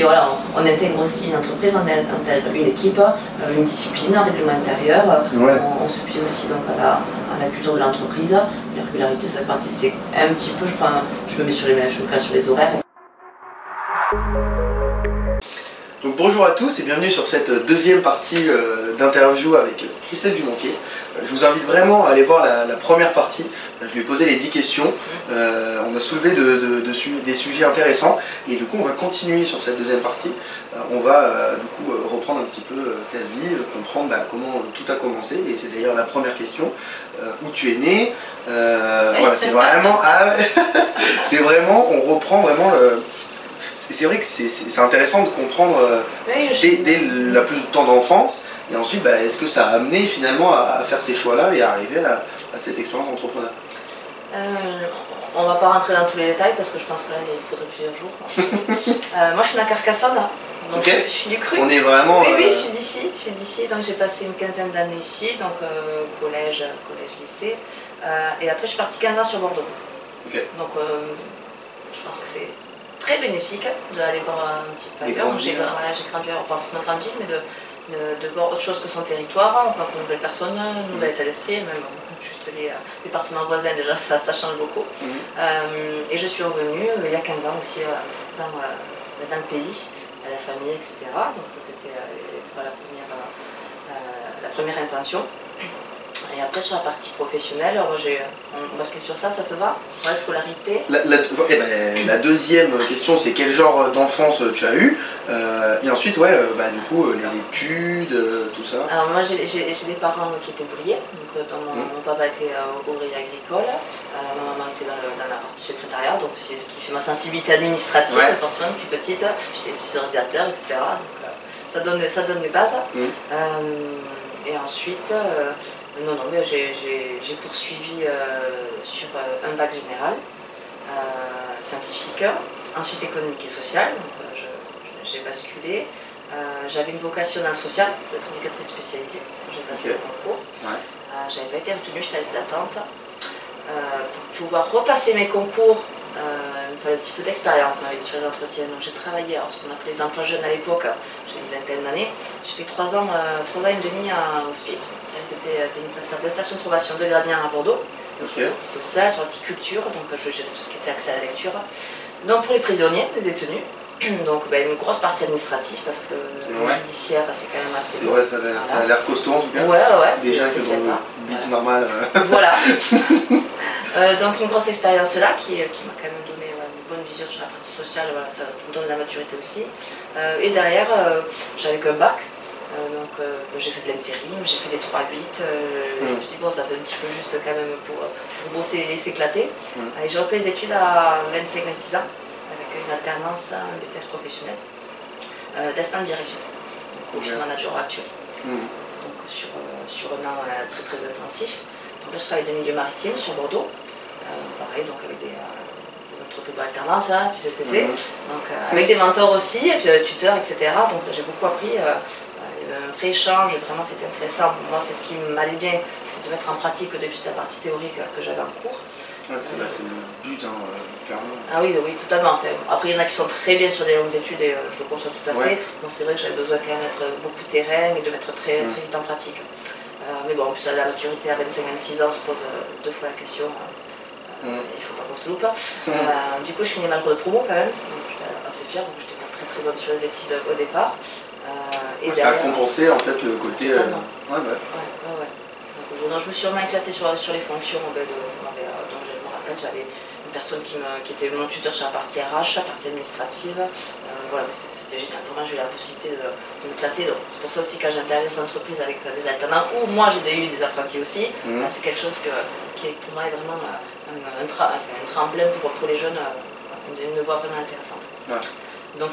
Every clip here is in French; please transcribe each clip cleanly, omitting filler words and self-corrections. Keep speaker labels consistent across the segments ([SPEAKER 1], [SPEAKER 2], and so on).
[SPEAKER 1] puis voilà, on intègre aussi une entreprise, on intègre une équipe, une discipline, un règlement intérieur. On se plie aussi donc à la culture de l'entreprise. La régularité, ça fait partie, c'est un petit peu, je me mets sur je me cale sur les horaires.
[SPEAKER 2] Donc bonjour à tous et bienvenue sur cette deuxième partie d'interview avec Christelle Dumontier. Je vous invite vraiment à aller voir la première partie. Je lui ai posé les 10 questions. On a soulevé des sujets intéressants et du coup on va continuer sur cette deuxième partie. On va du coup reprendre un petit peu ta vie, comprendre comment tout a commencé, et c'est d'ailleurs la première question. Où tu es né, voilà, c'est vraiment, c'est vraiment, on reprend vraiment le... C'est vrai que c'est intéressant de comprendre dès la plus temps d'enfance, et ensuite est-ce que ça a amené finalement à faire ces choix-là et à arriver à cette expérience entrepreneur.
[SPEAKER 1] On va pas rentrer dans tous les détails parce que je pense que là il faudrait plusieurs jours. Moi je suis de Carcassonne, donc je suis du Cru.
[SPEAKER 2] On est vraiment...
[SPEAKER 1] Oui, je suis d'ici, donc j'ai passé une quinzaine d'années ici, donc collège, lycée, et après je suis partie 15 ans sur Bordeaux. Donc je pense que c'est très bénéfique d'aller voir un petit peu ailleurs. J'ai grandi, pas forcément grandi, mais de voir autre chose que son territoire. On rencontre de nouvelles personnes, un nouvel état d'esprit, même juste les départements voisins, déjà ça change beaucoup. Et je suis revenue il y a 15 ans aussi dans le pays, à la famille, etc. Donc ça c'était la première intention. Et après sur la partie professionnelle, on bascule sur ça te va? La scolarité.
[SPEAKER 2] La deuxième question, c'est quel genre d'enfance tu as eu, et ensuite du coup les études, tout ça.
[SPEAKER 1] Alors moi j'ai des parents qui étaient ouvriers, donc mon papa était ouvrier agricole, ma maman était dans la partie secrétariat, donc c'est ce qui fait ma sensibilité administrative, forcément depuis petite, j'étais plus ordinateur, etc. Donc ça donne des bases. Et ensuite, j'ai poursuivi sur un bac général, scientifique, ensuite économique et social, donc j'ai basculé. J'avais une vocation dans le social, d'être éducatrice spécialisée, j'ai passé le concours. J'avais pas été retenue, j'étais à liste d'attente. Pour pouvoir repasser mes concours, il me fallait un petit peu d'expérience, on m'avait dit sur les entretiens. Donc j'ai travaillé, alors ce qu'on appelait les emplois jeunes à l'époque, j'ai une vingtaine d'années. J'ai fait 3 ans et demi au SPIP, service de pénitentiaire d'installation de probation de Gradien à Bordeaux. Sur la partie sociale, sur la partie culture, donc je gérais tout ce qui était accès à la lecture. Donc pour les prisonniers, les détenus, donc une grosse partie administrative parce que le judiciaire c'est quand même assez
[SPEAKER 2] lourd. Ça a l'air costaud en tout cas.
[SPEAKER 1] Déjà
[SPEAKER 2] c'est sympa. But normal.
[SPEAKER 1] Voilà. Donc une grosse expérience là qui m'a quand même donné une bonne vision sur la partie sociale, ça vous donne de la maturité aussi. Et derrière j'avais qu'un bac, donc j'ai fait de l'intérim, j'ai fait des 3-8, je me suis dit bon ça fait un petit peu juste quand même pour bosser et s'éclater. Et j'ai repris les études à 25-26 ans avec une alternance, un BTS professionnel d'assistant de direction, donc office manager actuel. Donc sur un an très très intensif. Donc là je travaille dans le milieu maritime sur Bordeaux, pareil donc avec des entreprises d'alternance, tu sais ce que c'est, donc avec des mentors aussi, et puis tuteurs, etc. Donc j'ai beaucoup appris, il y avait un vrai échange, vraiment c'était intéressant. Pour moi c'est ce qui m'allait bien, c'est de mettre en pratique depuis la partie théorique que j'avais en cours.
[SPEAKER 2] C'est le but, clairement.
[SPEAKER 1] Ah oui, totalement. Après, il y en a qui sont très bien sur des longues études et je le conçois tout à fait. Moi, c'est vrai que j'avais besoin quand même d'être beaucoup de terrain et de mettre très vite en pratique. Mais bon, en plus, à la maturité, à 25-26 ans, on se pose 2 fois la question. Il ne faut pas qu'on se loupe. Du coup, je finis malheureux de promo quand même. J'étais assez fière, donc j'étais pas très bonne sur les études au départ.
[SPEAKER 2] Et ça a compensé en fait le côté.
[SPEAKER 1] Totalement. Donc, je me suis vraiment éclatée sur les fonctions. J'avais une personne qui était mon tuteur sur la partie RH, la partie administrative. Voilà, c'était génial. Vraiment, j'ai eu la possibilité de m'éclater. C'est pour ça aussi quand j'interviens dans l'entreprise avec des alternants, ou moi j'ai eu des apprentis aussi, c'est quelque chose qui pour moi est vraiment un tremplin pour les jeunes, une voie vraiment intéressante. Donc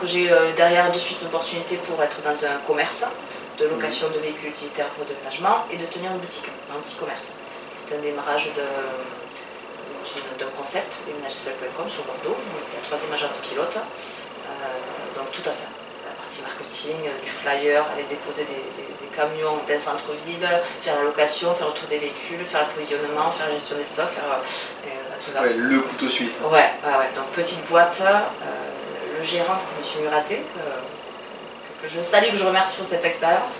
[SPEAKER 1] j'ai eu derrière de suite l'opportunité pour être dans un commerce de location de véhicules utilitaires pour déménagement et de tenir une boutique, un petit commerce. C'était un démarrage d'un concept, déménagerseul.com sur Bordeaux, on était la 3e agence pilote, donc tout à faire. La partie marketing, du flyer, aller déposer des camions d'un centre-ville, faire la location, faire le tour des véhicules, faire l'approvisionnement, faire la gestion des stocks, faire tout ça.
[SPEAKER 2] Le couteau suisse.
[SPEAKER 1] Ouais, donc petite boîte, le gérant, c'était M. Muraté, que je salue, que je remercie pour cette expérience,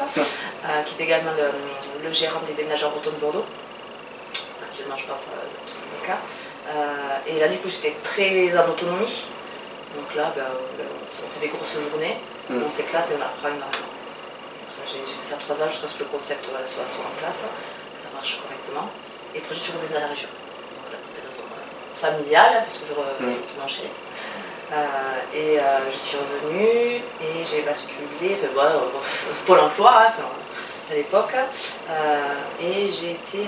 [SPEAKER 1] qui est également le gérant des déménageurs bretons de Bordeaux. Actuellement, je pense à tout le cas. Et là, du coup, j'étais très en autonomie. Donc là, on fait des grosses journées, on s'éclate et on apprend énormément. J'ai fait ça 3 ans jusqu'à ce que le concept soit en place, ça marche correctement. Et après, je suis revenue dans la région. Donc là, pour des raisons familiales, parce que je retourne en Chine. Et je suis revenue et j'ai basculé, Pôle emploi à l'époque. Et j'ai été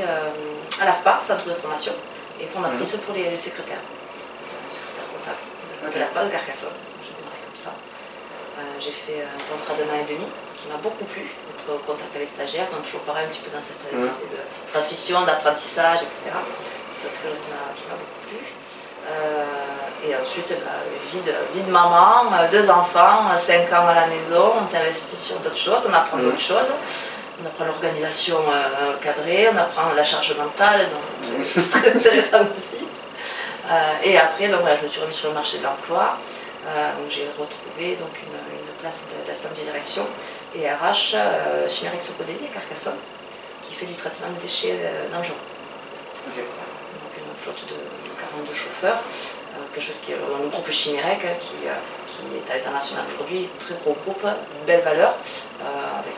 [SPEAKER 1] à l'AFPA, centre de formation, et formatrice pour les secrétaires. Secrétaire comptable de l'AFPA de Carcassonne. J'ai démarré comme ça. J'ai fait un contrat d'1 an et demi qui m'a beaucoup plu, d'être au contact avec les stagiaires, donc toujours pareil un petit peu dans cette idée de transmission, d'apprentissage, etc. Ça c'est quelque chose qui m'a beaucoup plu. Et ensuite, vie de maman, 2 enfants, 5 ans à la maison, on s'investit sur d'autres choses, on apprend d'autres choses. On apprend l'organisation cadrée, on apprend la charge mentale, donc très intéressant aussi. Et après, donc, voilà, je me suis remise sur le marché de l'emploi, où j'ai retrouvé donc, une place d'assistante de direction et RH chez Mirex Socodélie à Carcassonne, qui fait du traitement de déchets dangereux. Okay. Donc une flotte de 42 chauffeurs, quelque chose qui est dans le groupe Chimérec, qui est à l'international aujourd'hui, très gros groupe, belle valeur, avec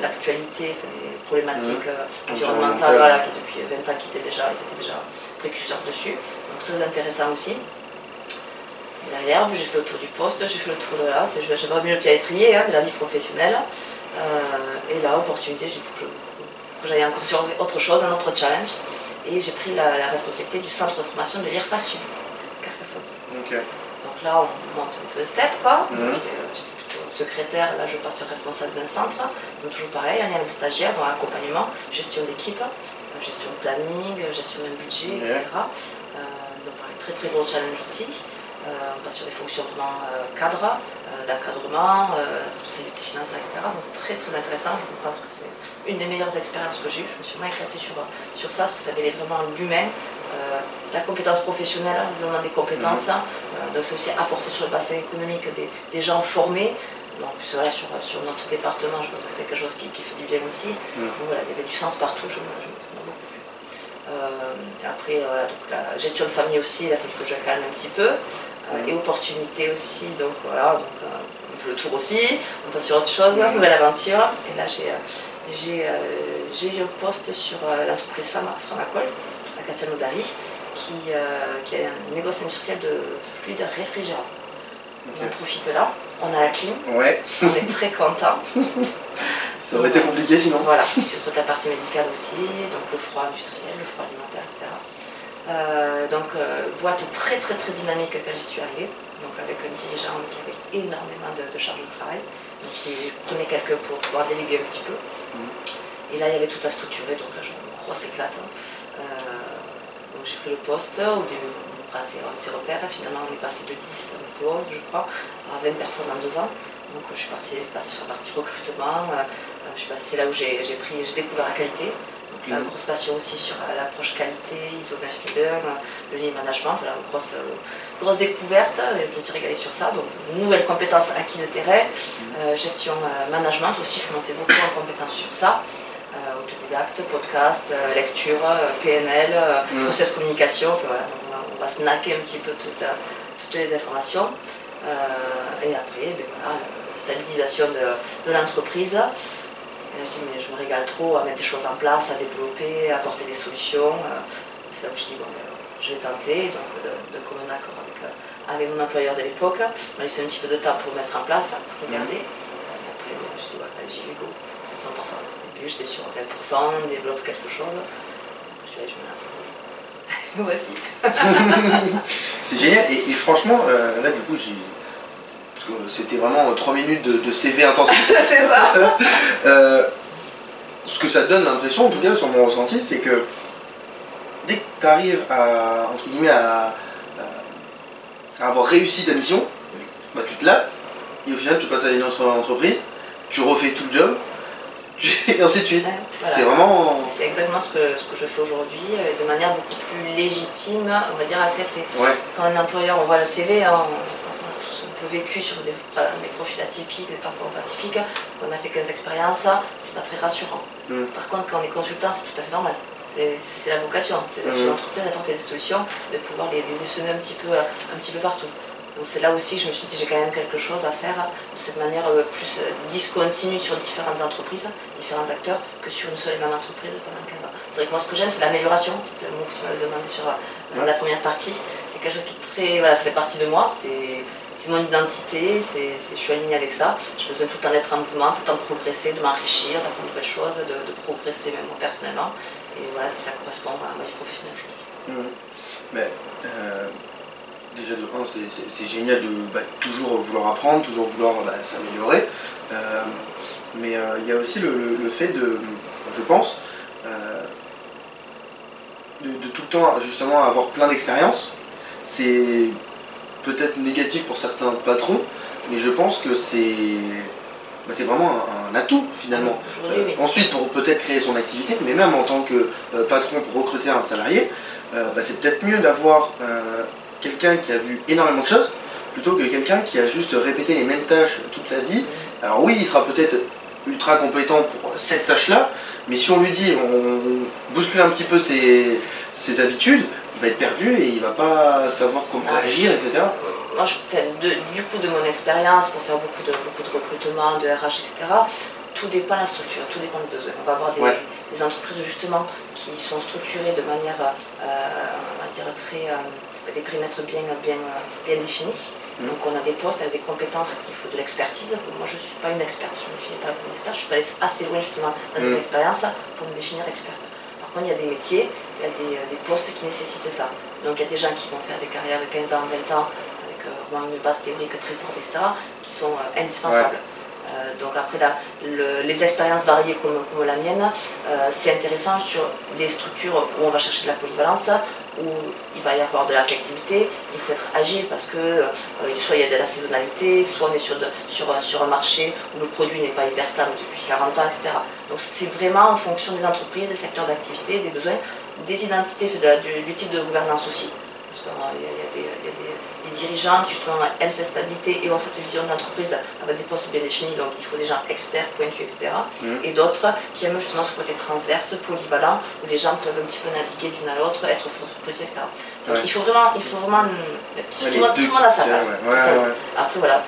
[SPEAKER 1] l'actualité, les problématiques environnementales, voilà, qui depuis 20 ans ils étaient déjà précurseurs dessus, donc très intéressant aussi. Derrière, j'ai fait le tour du poste, j'ai fait le tour de là, j'avais mis le pied à l'étrier de la vie professionnelle, et là, opportunité, j'ai dit qu'il faut que j'aille encore sur autre chose, un autre challenge. Et j'ai pris la responsabilité du centre de formation de l'IRFA Sud, Carcassonne. Okay. Donc là, on monte un peu un step, quoi. J'étais plutôt secrétaire, là je passe responsable d'un centre. Donc toujours pareil, en lien avec les stagiaires, donc accompagnement, gestion d'équipe, gestion de planning, gestion d'un budget, etc. Donc pareil, très très gros challenge aussi. On passe sur des fonctions vraiment cadres, d'encadrement, responsabilité financière, etc. Donc très très intéressant, je pense que c'est une des meilleures expériences que j'ai eues. Je me suis vraiment éclatée sur ça, parce que ça mêlait vraiment l'humain, la compétence professionnelle, le développement des compétences. Donc c'est aussi apporter sur le bassin économique des gens formés. Donc voilà, sur notre département, je pense que c'est quelque chose qui fait du bien aussi. Donc voilà, il y avait du sens partout, ça m'a beaucoup plu. Après, voilà, donc la gestion de famille aussi, il a fallu que je calme un petit peu. Et opportunité aussi, donc voilà, donc, on fait le tour aussi, on passe sur autre chose, nouvelle aventure. Et là j'ai eu un poste sur l'entreprise Pharmacol à Castelnaudary qui est un négoce industriel de fluides réfrigérants. On en profite là, on a la clim, on est très content.
[SPEAKER 2] Ça aurait été compliqué sinon.
[SPEAKER 1] Voilà, sur toute la partie médicale aussi, donc le froid industriel, le froid alimentaire, etc. Boîte très très très dynamique quand j'y suis arrivée, donc avec un dirigeant qui avait énormément de charge de travail, donc qui prenait quelqu'un pour pouvoir déléguer un petit peu. Et là il y avait tout à structurer, donc là j'ai une grosse éclate. Donc j'ai pris le poste, au début on prend ses repères, finalement on est passé de 10, on était 11 je crois, à 20 personnes en 2 ans. Donc je suis passée sur la partie recrutement, c'est là où j'ai découvert la qualité. Donc la grosse passion aussi sur l'approche qualité, ISO 9001, le lean management, voilà, une grosse découverte, et je me suis régalée sur ça. Donc nouvelles compétences acquises de terrain, gestion management aussi, je suis montée beaucoup en compétences sur ça. Autodidacte, podcast, lecture, PNL, process communication, voilà, on va snacker un petit peu toutes les informations. Et après, voilà, stabilisation de l'entreprise. Et là, je dis, mais je me régale trop à mettre des choses en place, à développer, à apporter des solutions. C'est là où je dis, bon, je vais tenter, donc de commun accord avec mon employeur de l'époque. On m'a laissé un petit peu de temps pour le mettre en place, pour regarder. Et après, je dis, ouais, j'y vais go, à 100%. Et puis j'étais sur 20%, on développe quelque chose. Et puis, je me lance. Voici.
[SPEAKER 2] C'est génial, et franchement, là du coup, c'était vraiment 3 minutes de CV intensif.
[SPEAKER 1] C'est ça.
[SPEAKER 2] Ce que ça donne l'impression, en tout cas sur mon ressenti, c'est que dès que tu arrives à, entre guillemets, à avoir réussi ta mission, bah, tu te lasses, et au final tu passes à une autre entreprise, tu refais tout le job, et ainsi de suite. Voilà. C'est vraiment...
[SPEAKER 1] C'est exactement ce que je fais aujourd'hui, de manière beaucoup plus légitime, on va dire acceptée. Quand un employeur, on voit le CV, on peu vécu sur des profils atypiques, des parcours pas atypiques, qu'on a fait 15 expériences, c'est pas très rassurant. Par contre, quand on est consultant, c'est tout à fait normal. C'est la vocation, c'est d'être une entreprise, d'apporter des solutions, de pouvoir les essaimer un petit peu partout. Donc c'est là aussi que je me suis dit j'ai quand même quelque chose à faire de cette manière plus discontinue sur différentes entreprises, différents acteurs, que sur une seule et même entreprise pendant 15 ans. C'est vrai que moi ce que j'aime c'est l'amélioration, c'était le mot que tu m'avais demandé sur la première partie. C'est quelque chose qui est très, voilà, ça fait partie de moi, c'est mon identité, je suis alignée avec ça. J'ai besoin tout le temps d'être en mouvement, tout le temps de progresser, de m'enrichir, d'apprendre de nouvelles choses, de progresser même moi personnellement. Et voilà, ça correspond à ma vie professionnelle.
[SPEAKER 2] Mais, déjà de 1, c'est génial de toujours vouloir apprendre, toujours vouloir s'améliorer. Mais il y a aussi le fait de, je pense, de tout le temps justement avoir plein d'expériences. C'est peut-être négatif pour certains patrons, mais je pense que c'est vraiment un atout finalement.
[SPEAKER 1] Oui.
[SPEAKER 2] Ensuite, pour peut-être créer son activité, mais même en tant que patron pour recruter un salarié, c'est peut-être mieux d'avoir quelqu'un qui a vu énormément de choses plutôt que quelqu'un qui a juste répété les mêmes tâches toute sa vie. Alors oui, il sera peut-être ultra compétent pour cette tâche-là, mais si on lui dit, on bouscule un petit peu ses habitudes, il va être perdu et il va pas savoir comment agir, etc.
[SPEAKER 1] Moi, du coup, de mon expérience, pour faire beaucoup de recrutement, de RH, etc., tout dépend de la structure, tout dépend du besoin. On va avoir des entreprises justement qui sont structurées de manière, on va dire, des périmètres bien définis. Donc on a des postes avec des compétences qu'il faut de l'expertise. Moi je ne suis pas une experte, je ne me définis pas comme une experte, je suis pas allée assez loin justement dans des expériences pour me définir experte. Par contre il y a des métiers, il y a des postes qui nécessitent ça. Donc il y a des gens qui vont faire des carrières de 15 ans, 20 ans, avec une base théorique très forte, etc., qui sont indispensables. Donc après les expériences variées comme la mienne, c'est intéressant sur des structures où on va chercher de la polyvalence, où il va y avoir de la flexibilité, il faut être agile parce que soit il y a de la saisonnalité, soit on est sur un marché où le produit n'est pas hyper stable depuis 40 ans, etc. Donc c'est vraiment en fonction des entreprises, des secteurs d'activité, des besoins, des identités, du type de gouvernance aussi. Parce qu'il y a des dirigeants qui justement aiment cette stabilité et ont cette vision de l'entreprise avec des postes bien définis, donc il faut des gens experts, pointus, etc. Et d'autres qui aiment justement ce côté transverse, polyvalent, où les gens peuvent un petit peu naviguer d'une à l'autre, être force de proposition, etc. Donc il faut vraiment tout le monde à sa place. Après voilà,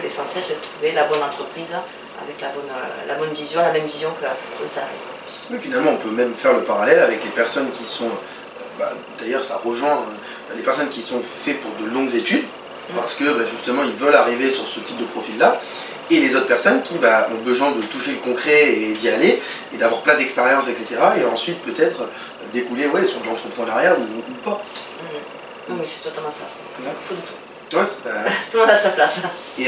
[SPEAKER 1] l'essentiel c'est de trouver la bonne entreprise avec la bonne vision, la même vision que le salarié.
[SPEAKER 2] Mais finalement on peut même faire le parallèle avec les personnes qui sont, d'ailleurs ça rejoint les personnes qui sont faites pour de longues études, parce que justement ils veulent arriver sur ce type de profil-là, et les autres personnes qui ont besoin de toucher le concret et d'y aller, et d'avoir plein d'expériences, etc. Et ensuite peut-être découler sur de l'entrepreneuriat ou pas.
[SPEAKER 1] Non mais c'est totalement ça, il faut de tout. Tout le monde a sa place.
[SPEAKER 2] Et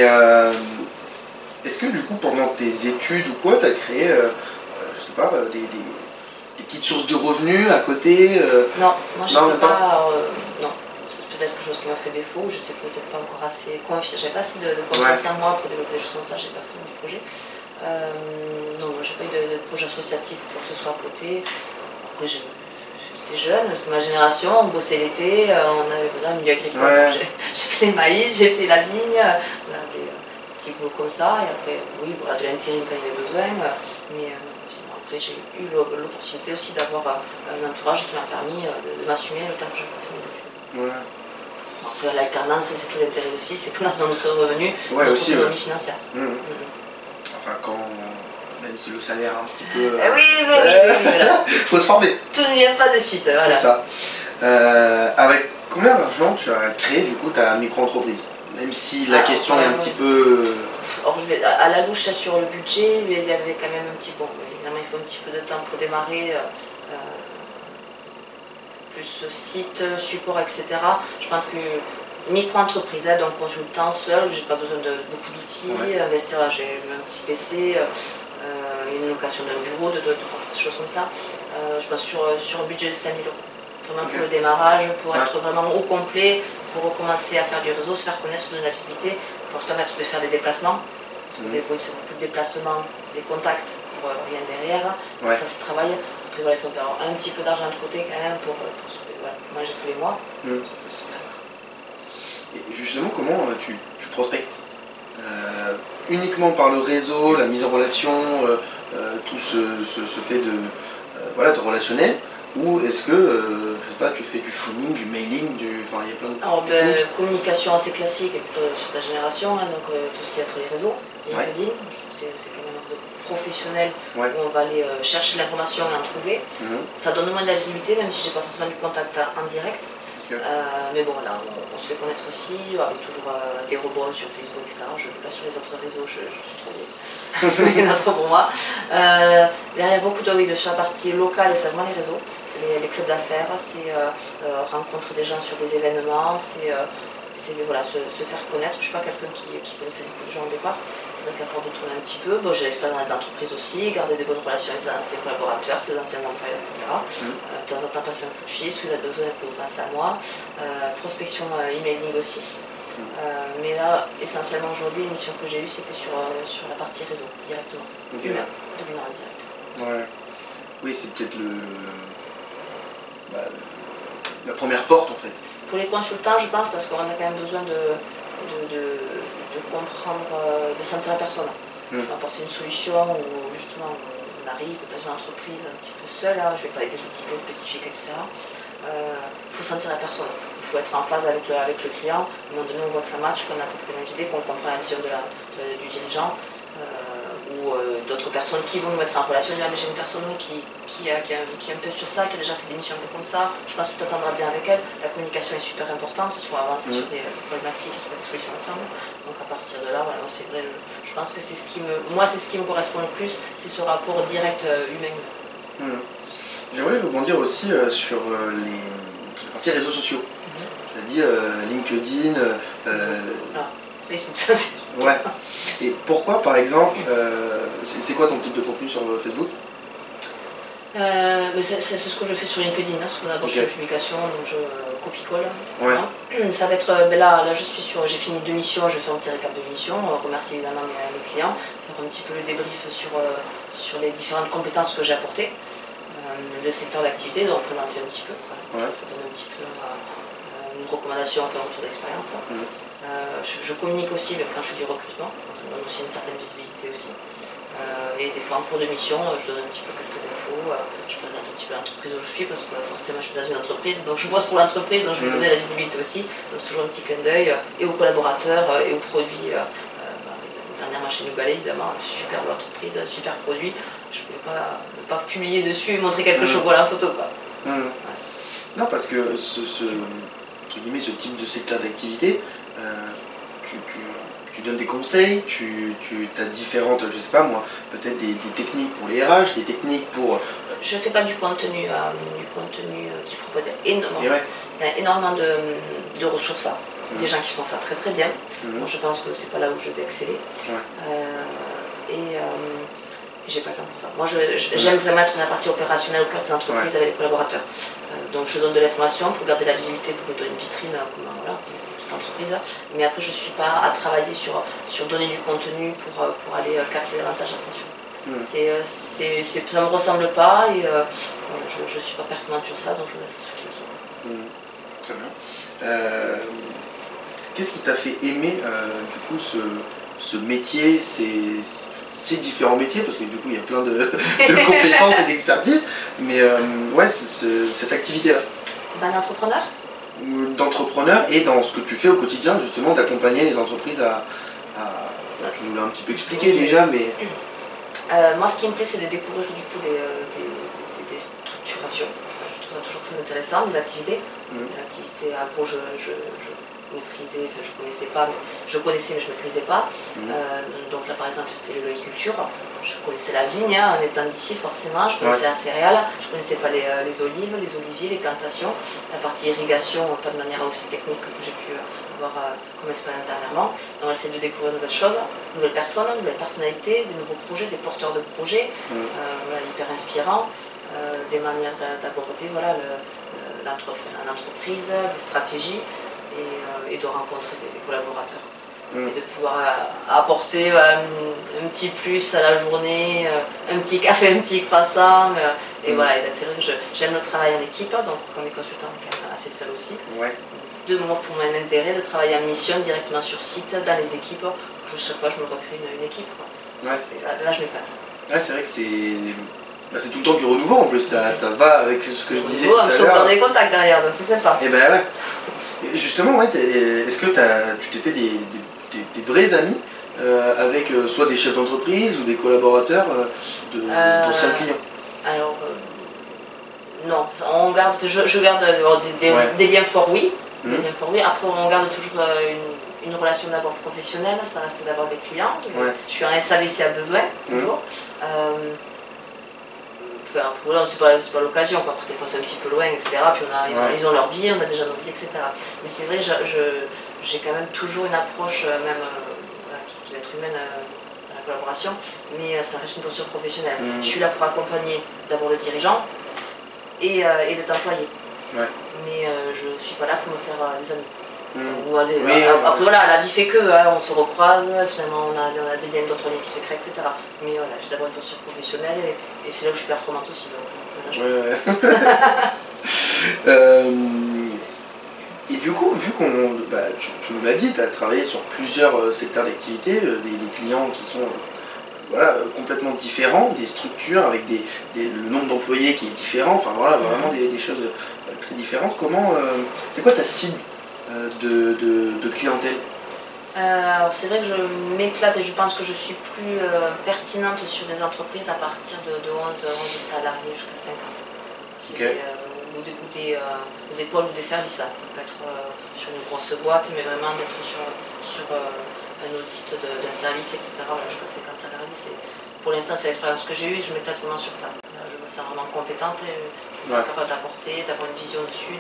[SPEAKER 2] est-ce que du coup pendant tes études ou quoi, tu as créé, je sais pas, des petites sources de revenus à côté
[SPEAKER 1] Non, moi j'étais pas. Non, c'est peut-être quelque chose qui m'a fait défaut, j'étais peut-être pas encore assez confiante, j'avais pas assez de confiance en moi pour développer des choses comme ça, j'ai pas fait des projets. Non, moi j'ai pas eu de projet associatif ou quoi que ce soit à côté. Après j'étais jeune, c'était ma génération, on bossait l'été, on avait besoin d'un milieu agricole. J'ai fait les maïs, j'ai fait la vigne, voilà, des petits boulots comme ça, et après, oui, voilà, de l'intérim quand il y avait besoin, mais j'ai eu l'opportunité aussi d'avoir un entourage qui m'a permis de m'assumer le temps que je fasse mes études. Après l'alternance, c'est tout l'intérêt aussi, c'est qu'on a notre revenu, notre autonomie financière.
[SPEAKER 2] Enfin même si le salaire un petit peu...
[SPEAKER 1] oui,
[SPEAKER 2] faut se former.
[SPEAKER 1] Tout ne vient pas de suite, voilà.
[SPEAKER 2] C'est ça. Avec combien d'argent tu as créé du coup ta micro-entreprise? Même si la question est un petit peu...
[SPEAKER 1] Alors, à la louche sur le budget, il y avait quand même un petit bon, évidemment il faut un petit peu de temps pour démarrer, plus site, support, etc. Je pense que micro-entreprise, donc consultant seul, j'ai pas besoin de beaucoup d'outils, investir, j'ai un petit PC, une location d'un bureau, de choses comme ça. Je pense sur un budget de 5 000 €. Vraiment pour le démarrage, pour être vraiment au complet, pour recommencer à faire du réseau, se faire connaître sur une activité, pour se permettre de faire des déplacements. Parce que c'est beaucoup de déplacements, des contacts pour rien derrière. Donc ça se travaille. Après voilà, il faut faire un petit peu d'argent de côté quand même pour manger tous les mois. Ça c'est super.
[SPEAKER 2] Et justement, comment tu prospectes uniquement par le réseau, la mise en relation, tout ce fait de, voilà, de relationnel, ou est-ce que, je sais pas, tu fais du phoning, du mailing, enfin il y a plein de
[SPEAKER 1] Alors, communication assez classique, et plutôt sur ta génération, hein, donc tout ce qui est entre les réseaux, LinkedIn, je trouve que c'est quand même un réseau professionnel où on va aller chercher l'information et en trouver. Ça donne au moins de la visibilité, même si j'ai pas forcément du contact en direct. Mais bon, là, on se fait connaître aussi, avec toujours des robots sur Facebook, etc. Je ne vais pas sur les autres réseaux, j'ai trop il y en a trop pour moi. Derrière beaucoup sur la partie locale, c'est vraiment les réseaux, c'est les clubs d'affaires, c'est rencontrer des gens sur des événements, c'est voilà, se faire connaître. Je ne suis pas quelqu'un qui connaissait beaucoup de gens au départ. C'est vrai qu'à force de tourner un petit peu, bon, j'ai l'expérience dans les entreprises aussi, garder des bonnes relations avec ses anciens collaborateurs, ses anciens employeurs, etc. De temps en temps, passer un coup de fil, si vous avez besoin, vous pouvez passer à moi. Prospection emailing aussi. Mais là, essentiellement aujourd'hui, l'émission que j'ai eue, c'était sur la partie réseau, directement. De l'humain direct.
[SPEAKER 2] Ouais. Oui, c'est peut-être la première porte en fait.
[SPEAKER 1] Pour les consultants, je pense, parce qu'on a quand même besoin de comprendre, de sentir la personne. Apporter une solution où justement on arrive dans une entreprise un petit peu seule, hein, je vais parler des outils bien spécifiques, etc. Il faut sentir la personne, il faut être en phase avec le client. À un moment donné, on voit que ça match, qu'on a à peu près la même idée, qu'on comprend la vision du dirigeant. Ou d'autres personnes qui vont nous mettre en relation, dire mais j'ai une personne qui est un peu sur ça, qui a déjà fait des missions un peu comme ça, je pense que tu t'entendras bien avec elle. La communication est super importante, parce qu'on va avancer sur des problématiques et trouver des solutions ensemble. Donc à partir de là, voilà, c'est vrai, je pense que c'est ce qui me correspond le plus, c'est ce rapport direct humain.
[SPEAKER 2] J'aimerais rebondir aussi sur la partie réseaux sociaux. Tu as dit LinkedIn,
[SPEAKER 1] Facebook, ça c'est...
[SPEAKER 2] Ouais. Et pourquoi, par exemple, c'est quoi ton type de contenu sur Facebook?
[SPEAKER 1] C'est ce que je fais sur LinkedIn, hein, ce qu'on aborde sur la publication, donc je copie-colle. Ça va être, là j'ai fini 2 missions, je vais faire un petit récap de mission, remercier évidemment mes clients, faire un petit peu le débrief sur les différentes compétences que j'ai apportées, le secteur d'activité, de représenter un petit peu, ça donne un petit peu une recommandation, faire un retour d'expérience. Je communique aussi quand je fais du recrutement, donc ça donne aussi une certaine visibilité aussi. Et des fois en cours de mission, je donne un petit peu quelques infos, je présente un petit peu l'entreprise où je suis, parce que forcément je suis dans une entreprise, donc je bosse pour l'entreprise, donc je vais donner la visibilité aussi. Donc c'est toujours un petit clin d'œil, et aux collaborateurs, et aux produits. Dernièrement chez New Ballet, évidemment, superbe entreprise, super produit. Je ne pouvais pas publier dessus et montrer quelque chose en photo, quoi.
[SPEAKER 2] Non, parce que ce type de secteur d'activité, tu donnes des conseils, tu as différentes, je sais pas moi, peut-être des techniques pour les RH, des techniques pour...
[SPEAKER 1] Je fais pas du contenu qui propose énormément. Il y a énormément de ressources, des gens qui font ça très très bien. Moi je pense que c'est pas là où je vais exceller. J'ai pas le temps pour ça. Moi j'aime vraiment être dans la partie opérationnelle au cœur des entreprises avec les collaborateurs. Donc je donne de l'information pour garder la visibilité, pour me donner une vitrine, voilà, pour entreprise, mais après je ne suis pas à travailler sur donner du contenu pour aller capter davantage l'attention. Ça ne me ressemble pas et je ne suis pas performante sur ça, donc je laisse sur les autres.
[SPEAKER 2] Très bien. Qu'est-ce qui t'a fait aimer du coup ce métier, ces différents métiers, parce que du coup il y a plein de compétences et d'expertise, mais cette activité-là.
[SPEAKER 1] D'un entrepreneur ?
[SPEAKER 2] D'entrepreneur et dans ce que tu fais au quotidien, justement, d'accompagner les entreprises tu nous l'as un petit peu expliqué déjà, mais...
[SPEAKER 1] moi, ce qui me plaît, c'est de découvrir du coup des structurations. Je trouve ça toujours très intéressant, des activités. L'activité agro, je maîtrisais, enfin, je connaissais mais je ne maîtrisais pas. Donc là, par exemple, c'était l'oléiculture. Je connaissais la vigne, en étant d'ici forcément, je connaissais la céréale, je ne connaissais pas les olives, les oliviers, les plantations, la partie irrigation, pas de manière aussi technique que j'ai pu avoir comme expérience dernièrement. Donc on essaie de découvrir de nouvelles choses, de nouvelles personnes, de nouvelles personnalités, des nouveaux projets, des porteurs de projets, hyper inspirants, des manières d'aborder l'entreprise, des stratégies et de rencontrer des collaborateurs. Et de pouvoir apporter un petit plus à la journée, un petit café, un petit croissant. Et voilà, c'est vrai que j'aime le travail en équipe, donc quand on est consultant, on est quand même assez seul aussi. pour mon intérêt de travailler en mission directement sur site, dans les équipes. Chaque fois, je me recrée une équipe. Quoi.
[SPEAKER 2] Ouais.
[SPEAKER 1] Là, je m'éclate.
[SPEAKER 2] Ouais, c'est vrai que c'est tout le temps du renouveau en plus, ça va avec ce que je disais tout à
[SPEAKER 1] l'heure. On a des contacts derrière, donc c'est sympa.
[SPEAKER 2] Et ben ouais. Et justement, ouais, est-ce que tu t'es fait des vrais amis avec soit des chefs d'entreprise ou des collaborateurs d'anciens clients?
[SPEAKER 1] Alors, non, on garde, je garde des liens forts, oui. Des liens forts, oui. Après, on garde toujours une relation d'abord professionnelle, ça reste d'abord des clients. Ouais. Je suis un SAV s'il y a besoin, toujours. Enfin, après, là, c'est pas l'occasion, après des fois c'est un petit peu loin, etc. Puis ils ont leur vie, on a déjà nos vies, etc. Mais c'est vrai, j'ai quand même toujours une approche, même qui va être humaine à la collaboration, mais ça reste une posture professionnelle. Je suis là pour accompagner d'abord le dirigeant et les employés. Ouais. Mais je ne suis pas là pour me faire des amis. Après voilà, la vie fait que, on se recroise, finalement on a des liens d'autres liens qui se créent, etc. Mais voilà, j'ai d'abord une posture professionnelle et c'est là où je suis performante aussi. Donc,
[SPEAKER 2] et du coup, vu qu'on, tu nous l'as dit, tu as travaillé sur plusieurs secteurs d'activité, des clients qui sont complètement différents, des structures avec le nombre d'employés qui est différent, enfin voilà, vraiment des choses très différentes. C'est quoi ta cible de clientèle?
[SPEAKER 1] Alors c'est vrai que je m'éclate et je pense que je suis plus pertinente sur des entreprises à partir de 11 salariés jusqu'à 50. Okay. Ou des pôles ou des services. Ça peut être sur une grosse boîte, mais vraiment d'être sur un audit d'un service, etc. Voilà, jusqu'à 50 salariés. Pour l'instant, c'est l'expérience que j'ai eue, je m'éclate vraiment sur ça. Je me sens vraiment compétente et je me sens capable d'apporter, d'avoir une vision dessus.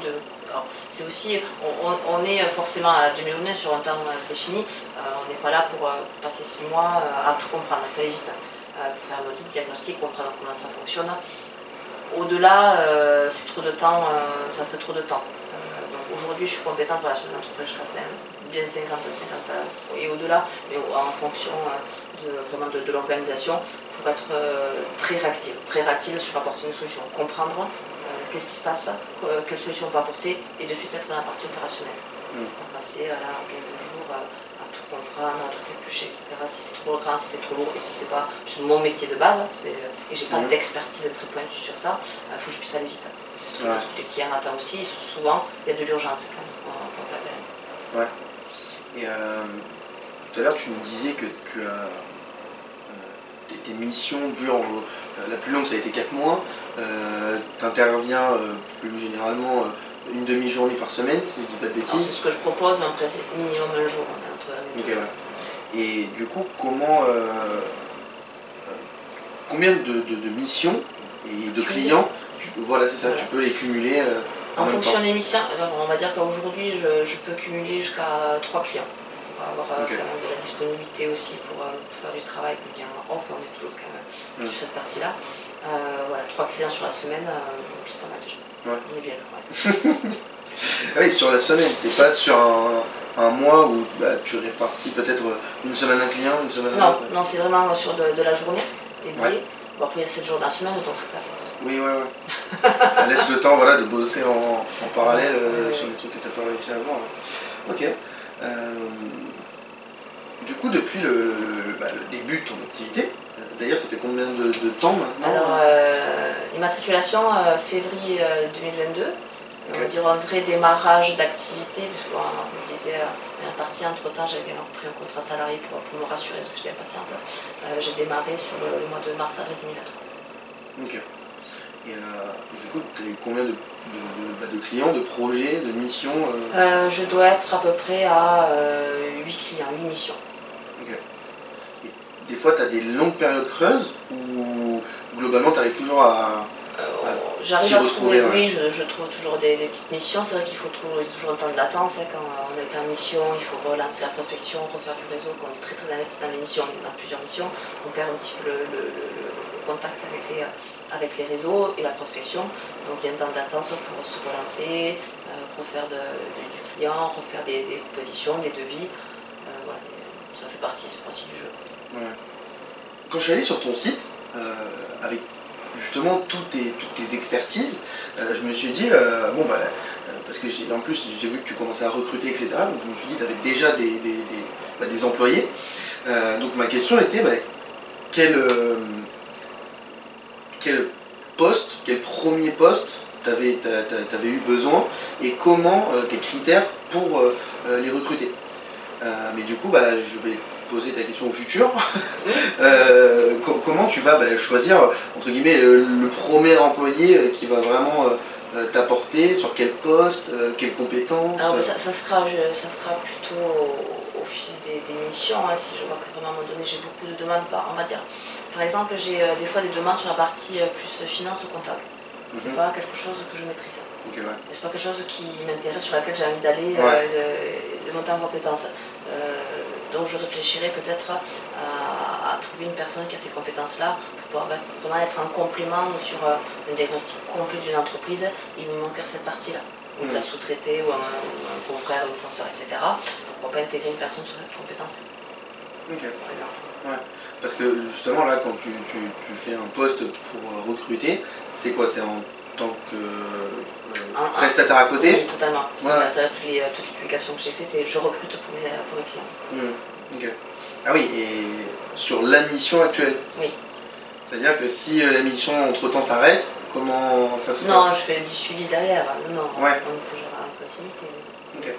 [SPEAKER 1] C'est aussi, on est forcément à la demi-journée sur un temps défini. On n'est pas là pour passer 6 mois à tout comprendre. Il faut aller vite pour faire un audit, diagnostic, comprendre comment ça fonctionne. Au-delà, c'est trop de temps, ça serait trop de temps. Donc aujourd'hui, je suis compétente sur une entreprise jusqu'à bien 50 salariés et au-delà, mais en fonction vraiment de l'organisation, pour être très réactive sur apporter une solution, comprendre qu'est-ce qui se passe, quelle solution on peut apporter et de suite être dans la partie opérationnelle. Pas passer en 15 jours à tout comprendre, à tout éplucher, etc. Si c'est trop grand, si c'est trop lourd et si c'est pas mon métier de base et j'ai pas d'expertise très pointue sur ça, il faut que je puisse aller vite. C'est ce que les clients attendent aussi, souvent il y a de l'urgence quand on fait appel.
[SPEAKER 2] Ouais. Et tout à l'heure tu nous disais que tu as tes missions durent, la plus longue ça a été 4 mois, tu interviens plus généralement une demi-journée par semaine, si je dis pas de bêtises.
[SPEAKER 1] C'est ce que je propose, mais après c'est minimum un jour.
[SPEAKER 2] Okay, ouais. Et du coup, combien de missions et de clients, voilà c'est ça, tu peux les cumuler
[SPEAKER 1] en fonction des missions, on va dire qu'aujourd'hui je peux cumuler jusqu'à 3 clients. Avoir quand même de la disponibilité aussi pour faire du travail, bien off, on est toujours quand même sur cette partie-là. Voilà, 3 clients sur la semaine, c'est pas mal déjà. Ouais. On est bien là.
[SPEAKER 2] Oui, sur la semaine, c'est pas sur un mois où tu répartis peut-être une semaine un client, une semaine un autre.
[SPEAKER 1] Non, c'est vraiment sur de la journée dédiée. Ouais. Bon, après il y a 7 jours dans la semaine, donc c'est clair.
[SPEAKER 2] Oui, ça laisse le temps de bosser en parallèle sur des trucs que tu n'as pas réussi à voir. Ok. Du coup, depuis le début de ton activité, d'ailleurs, ça fait combien de temps maintenant?
[SPEAKER 1] Alors, immatriculation février 2022. On va dire un vrai démarrage d'activité, puisque comme je disais, la partie entre-temps, j'avais pris un contrat salarié pour me rassurer, parce que j'étais impatiente. J'ai démarré sur le mois de mars-avril 2023.
[SPEAKER 2] Ok. Et du coup, tu as eu combien de clients, de projets, de missions
[SPEAKER 1] Je dois être à peu près à 8 clients, 8 missions.
[SPEAKER 2] Ok. Et des fois, tu as des longues périodes creuses ou globalement, tu arrives toujours à
[SPEAKER 1] j'arrive à trouver, oui, je trouve toujours des petites missions. C'est vrai qu'il faut toujours un temps de latence. Quand on est en mission, il faut relancer la prospection, refaire du réseau. Quand on est très investi dans les missions, dans plusieurs missions, on perd un petit peu le contact avec les réseaux et la prospection. Donc il y a un temps de latence pour se relancer, refaire du client, refaire des propositions, des devis. Voilà, ça fait partie du jeu.
[SPEAKER 2] Ouais. Quand je suis allé sur ton site, avec justement toutes tes expertises, je me suis dit, parce parce que en plus j'ai vu que tu commençais à recruter, etc. Donc je me suis dit que tu avais déjà des employés. Donc ma question était quel poste, quel premier poste tu avais eu besoin et comment tes critères pour les recruter. Mais du coup, je vais poser ta question au futur. Comment tu vas choisir, entre guillemets, le premier employé qui va vraiment t'apporter, sur quel poste, quelles compétences?
[SPEAKER 1] Alors, ça sera plutôt au fil des missions, hein, si je vois que vraiment à un moment donné j'ai beaucoup de demandes, on va dire. Par exemple, j'ai des fois des demandes sur la partie plus finance ou comptable. C'est pas quelque chose que je maîtrise.
[SPEAKER 2] Okay, ouais.
[SPEAKER 1] C'est pas quelque chose qui m'intéresse, sur laquelle j'ai envie d'aller, de monter en compétence. Donc je réfléchirais peut-être à trouver une personne qui a ces compétences-là pour pouvoir vraiment être en complément sur un diagnostic complet d'une entreprise. Il me manque cette partie-là. Ou la sous-traiter, ou un confrère, ou un consoeur, etc. Pourquoi pas intégrer une personne sur cette compétence-là, par exemple.
[SPEAKER 2] Ouais. Parce que justement là, quand tu fais un poste pour recruter, c'est quoi? C'est en tant que prestataire à côté?
[SPEAKER 1] Oui, totalement. Ouais. Toutes les publications que j'ai faites, c'est je recrute pour mes clients.
[SPEAKER 2] Okay. Ah oui, et sur la mission actuelle?
[SPEAKER 1] Oui.
[SPEAKER 2] C'est-à-dire que si la mission entre-temps s'arrête, comment ça se passe?
[SPEAKER 1] Non, je fais du suivi derrière. Non,
[SPEAKER 2] ouais.
[SPEAKER 1] On est toujours en continuité.
[SPEAKER 2] Okay.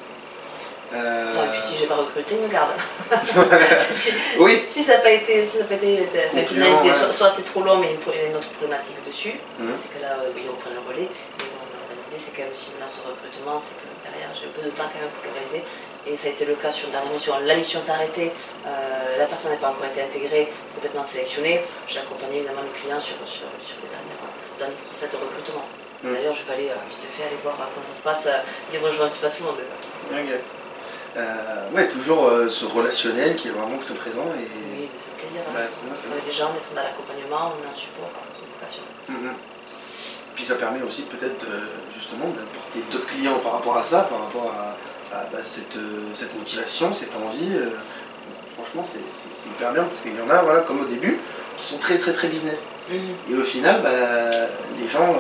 [SPEAKER 1] Non, et puis si j'ai pas recruté, il me garde.
[SPEAKER 2] Oui.
[SPEAKER 1] Si ça n'a pas été finalisé, soit c'est trop long, mais il y a une autre problématique dessus. C'est que là, on prend le relais. Mais bon, l'idée, c'est quand même aussi là, ce recrutement, c'est que derrière, j'ai un peu de temps quand même pour le réaliser. Et ça a été le cas sur la dernière mission. La mission s'est arrêtée, la personne n'a pas encore été intégrée, complètement sélectionnée. J'ai accompagné évidemment le client sur les derniers procès de recrutement. D'ailleurs, je vais aller vite fait aller voir comment ça se passe, dire bonjour un petit peu à tout le monde.
[SPEAKER 2] Okay. Ouais, toujours ce relationnel qui est vraiment très présent. Et...
[SPEAKER 1] Oui, c'est un plaisir. Travailler les gens, d'être dans l'accompagnement, on a un support, une vocation.
[SPEAKER 2] Puis ça permet aussi peut-être justement d'apporter d'autres clients par rapport à ça, par rapport à cette motivation, cette envie. Franchement, c'est hyper bien parce qu'il y en a, voilà, comme au début, qui sont très business. Et au final, les gens,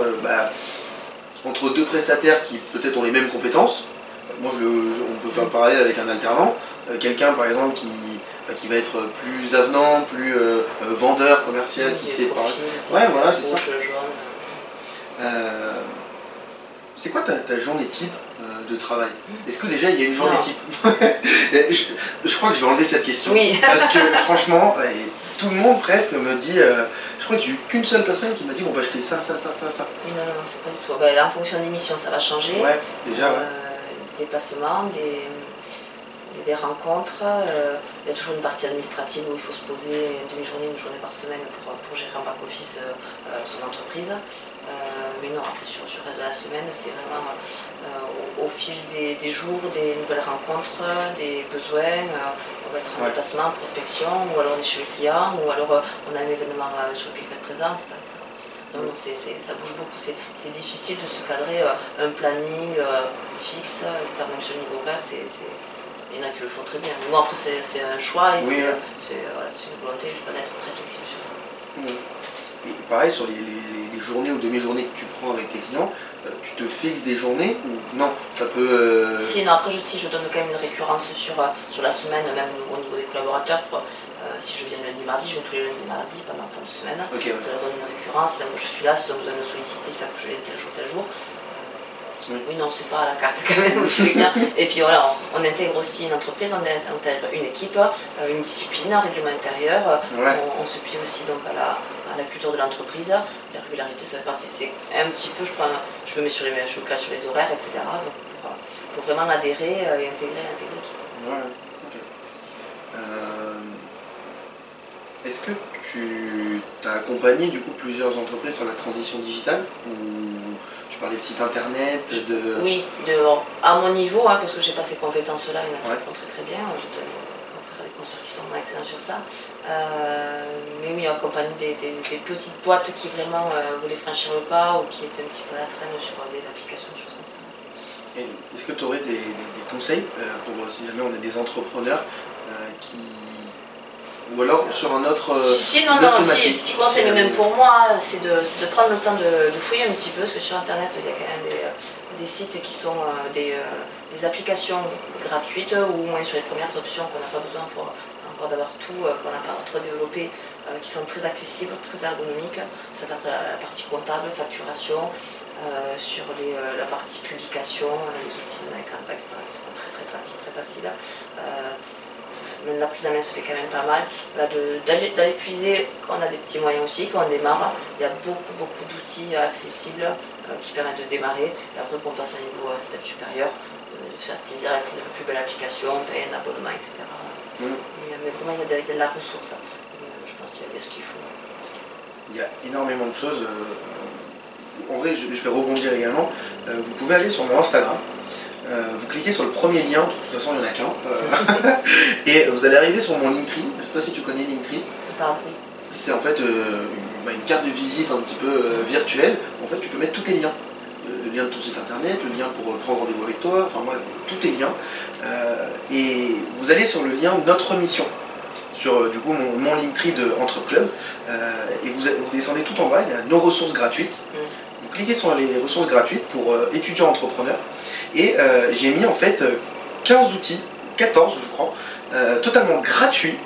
[SPEAKER 2] entre deux prestataires qui peut-être ont les mêmes compétences, moi, on peut faire le parallèle avec un alternant, quelqu'un par exemple qui va être plus avenant, plus vendeur, commercial, qui sait parler. Ouais, voilà, c'est ça. C'est quoi ta journée type de travail? Est-ce que déjà il y a une journée type? je crois que je vais enlever cette question.
[SPEAKER 1] Oui.
[SPEAKER 2] Parce que franchement, tout le monde presque me dit. Je crois que j'ai eu qu'une seule personne qui m'a dit bon je fais ça.
[SPEAKER 1] Non, c'est pas du tout. En fonction des missions, ça va changer.
[SPEAKER 2] Ouais, déjà,
[SPEAKER 1] des déplacements, des rencontres. Il y a toujours une partie administrative où il faut se poser une demi-journée, une journée par semaine pour gérer un back-office son entreprise. Mais non, après sur le reste de la semaine, c'est vraiment au fil des jours, des nouvelles rencontres, des besoins. On va être en déplacement, prospection, ou alors on est chez le client, ou alors on a un événement sur lequel il faut être présent, etc. Donc ça bouge beaucoup, c'est difficile de se cadrer un planning fixe, etc. Même sur le niveau horaire, il y en a qui le font très bien. Mais moi après c'est un choix et c'est une volonté, je peux être très flexible sur ça.
[SPEAKER 2] Et pareil, sur les journées ou demi-journées que tu prends avec tes clients, tu te fixes des journées ou non? Ça peut...
[SPEAKER 1] Si, non, après je donne quand même une récurrence sur la semaine, même au niveau des collaborateurs. Si je viens le lundi, mardi, je viens tous les lundis, mardis pendant tant de semaines. Ça leur donne une récurrence. Moi je suis là, si on a besoin de me solliciter, ça que je viens tel jour. Oui, non, c'est pas à la carte quand même aussi bien. Et puis voilà, on intègre aussi une entreprise, on intègre une équipe, une discipline, un règlement intérieur. On se plie aussi donc à la culture de l'entreprise. La régularité, ça fait partie. C'est un petit peu, je me mets sur les horaires, etc. Donc pour vraiment adhérer et intégrer l'équipe.
[SPEAKER 2] Ouais, ok. Est-ce que tu as accompagné du coup plusieurs entreprises sur la transition digitale ou tu parlais de site internet
[SPEAKER 1] Oui, à mon niveau, parce que j'ai pas ces compétences-là, il y en a qui font très bien. J'ai des consoeurs qui sont excellents sur ça. Mais oui, accompagner des petites boîtes qui vraiment voulaient franchir le pas ou qui étaient un petit peu à la traîne sur des applications, des choses comme ça.
[SPEAKER 2] Est-ce que tu aurais des conseils pour si jamais on a des entrepreneurs qui... Ou alors sur un autre...
[SPEAKER 1] petit conseil, mais même pour moi, c'est de prendre le temps de fouiller un petit peu, parce que sur internet il y a quand même des sites qui sont des applications gratuites ou au moins sur les premières options qu'on n'a pas besoin encore d'avoir tout, qu'on n'a pas trop développé, qui sont très accessibles, très ergonomiques. Ça peut être la partie comptable, facturation, sur la partie publication, on a des outils avec Canva, etc. qui sont très très pratiques, très faciles. Même la prise en main se fait quand même pas mal. Voilà, d'aller puiser quand on a des petits moyens aussi, quand on démarre, il y a beaucoup d'outils accessibles qui permettent de démarrer. Et après qu'on passe au niveau step supérieur, de faire plaisir avec une plus belle application, payer un abonnement, etc. Mais vraiment il y a de la ressource. Je pense qu'il y a ce qu'il faut.
[SPEAKER 2] Il y a énormément de choses. En vrai, je vais rebondir également. Vous pouvez aller sur mon Instagram. Vous cliquez sur le premier lien, de toute façon il n'y en a qu'un, et vous allez arriver sur mon Linktree. Je ne sais pas si tu connais Linktree. C'est en fait une carte de visite un petit peu virtuelle. En fait, tu peux mettre tous tes liens. Le lien de ton site internet, le lien pour prendre rendez-vous avec toi, enfin moi, tous tes liens. Et vous allez sur le lien Notre Mission, sur du coup mon Linktree de Entre Club, et vous descendez tout en bas, il y a nos ressources gratuites. Vous cliquez sur les ressources gratuites pour étudiants entrepreneurs, et j'ai mis en fait 15 outils, 14 je crois, totalement gratuits,